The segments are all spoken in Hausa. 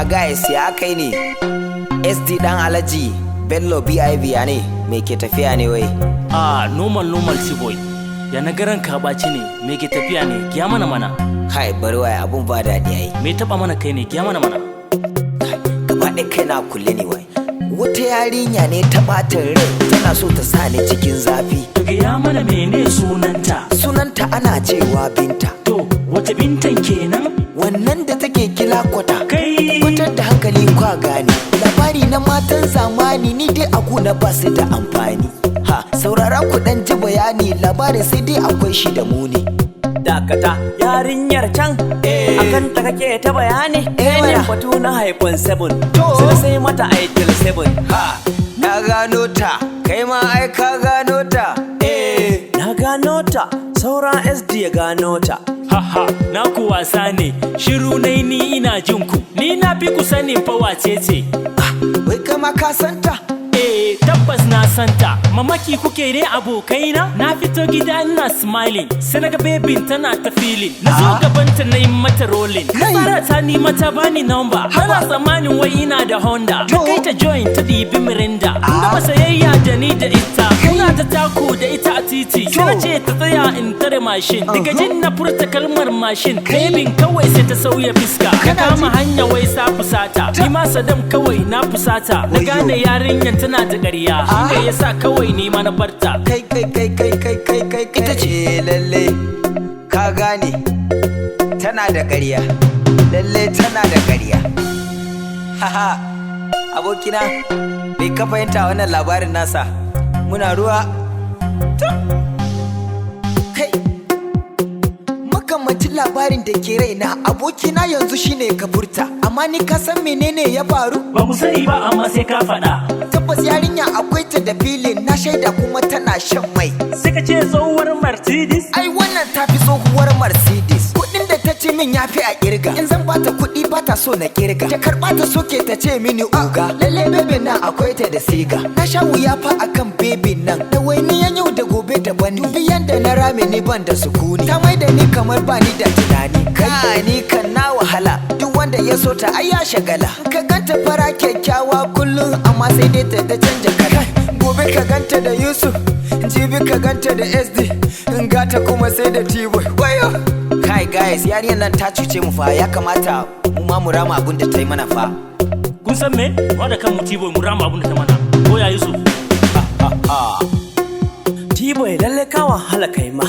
ma guys ya kai ne SD dan Alhaji Bello BIV ya ne me ke tafiya ne wai? Normal boy. Ya na garan ka baci ne me ke tafiya ne giya mana. Kai bari wai abun ba daɗi ai. Me taba mana kai ne giya mana. Gaba ɗaya kai na kulle ne wai. Wata yarinya ne ta ɓata rai tana so ta sa ni cikin zafi. Giya mana mene sunanta? Sunanta ana cewa Binta. To wace Bintan kenan? Wannan da take kila kwata. Kai kwatar da hankali kwa gane. Labari na matan zamani ni dai a na ba su da amfani. Saurara ku dan ji bayani labarin sai dai akwai shi da muni. Dakata yarinyar can akan ta kake ta bayani ne batu na haifon 7 sai mata aikin 7. Na gano ta kai ma ai ka gano ta. Na gano ta saura SD ya gano ta. Na ku wasa ne shiru nai ni ina jin ku ni na fi ku sanin fa wace ce. Wai kama ka santa? Tabbas na santa. Mamaki kuke ne abokaina? Na fito gida ina smiling sai naga babin tana ta feeling. Na zo gabanta na yi mata rolling. Fara ta ni mata bani number. Tana tsammanin wai ina da Honda. Na kai ta join ta ɗibi Mirinda. Na ba sayayya da ni da ita. Muna ta taku da ita a titi. Sai na ce ta tsaya in tare mashin. Daga jin na furta kalmar mashin. Babin kawai sai ta sauya fiska. Ka kama hanya wai sa fusata. Ni ma Sadam kawai na fusata. Na gane yarinyan tana da ƙarya. Shi ne yasa kawai ni ma na barta. Kai ita ce lalle ka gane tana da ƙarya. Lalle tana da ƙarya. Haha abokina bai ka fahimta wannan labarin nasa. Muna ruwa. Kai makamancin labarin da ke raina abokina yanzu shine ka furta. Amma ni ka san menene ya faru? Ba mu sani ba amma sai ka faɗa. Tabbas yarinya akwai ta da filin na shaida kuma tana shan mai. Sai ka ce tsohuwar Mercedes? Ai wannan ta fi tsohuwar Mercedes. Kuɗin da ta ce min ya fi a kirga. In zan bata kuɗi bata so na kirga. Ta karɓa ta soke ta ce mini uga. Lalle bebe nan akwai ta da siga. Na sha wuya fa akan bebe nan. Da wainiyan yau da gobe daban ne. Dubi yanda na rame ni ban da sukuni. Ta mai da ni kamar ba ni da tunani. Kai ni kan na wahala. Duk wanda ya so ta ai ya shagala. Ka ganta fara kyakkyawa kullum amma sai dai ta canja kala. Gobe ka ganta da Yusuf, jibi ka ganta da SD, in gata kuma sai da T-boy. Wayo! Kai guys, yariyar nan ta cuce mu fa, ya kamata mu ma mu rama abin da ta yi mana fa. Kun san me? Wanda kan mu T-boy mu rama abin da ta mana. Ko ya Yusuf? T-boy lalle ka wahala kai ma.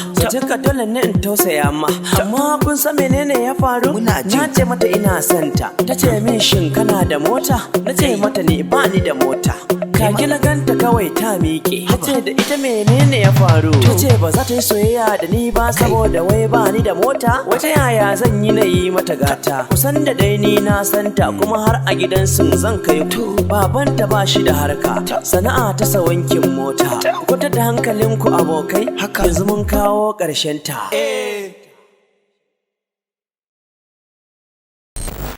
Ka dole ne in tausaya ma. Amma kun san menene ya faru? Na ce mata ina santa. Ta ce min shin kana da mota? Na ce mata ni ba ni da mota. Kaki na ganta kawai ta miƙe. Ta ce da ita menene ya faru? Ta ce ba za ta yi soyayya da ni ba saboda wai ba ni da mota. Wata yaya zan yi na yi mata gata? Kusan da dai ni na santa kuma har a gidansu zan kai ku. Babanta ba shi da harka. Sana'a ta sa wankin mota. Kwata da hankalinku abokai. Yanzu mun kawo ƙarshen ta.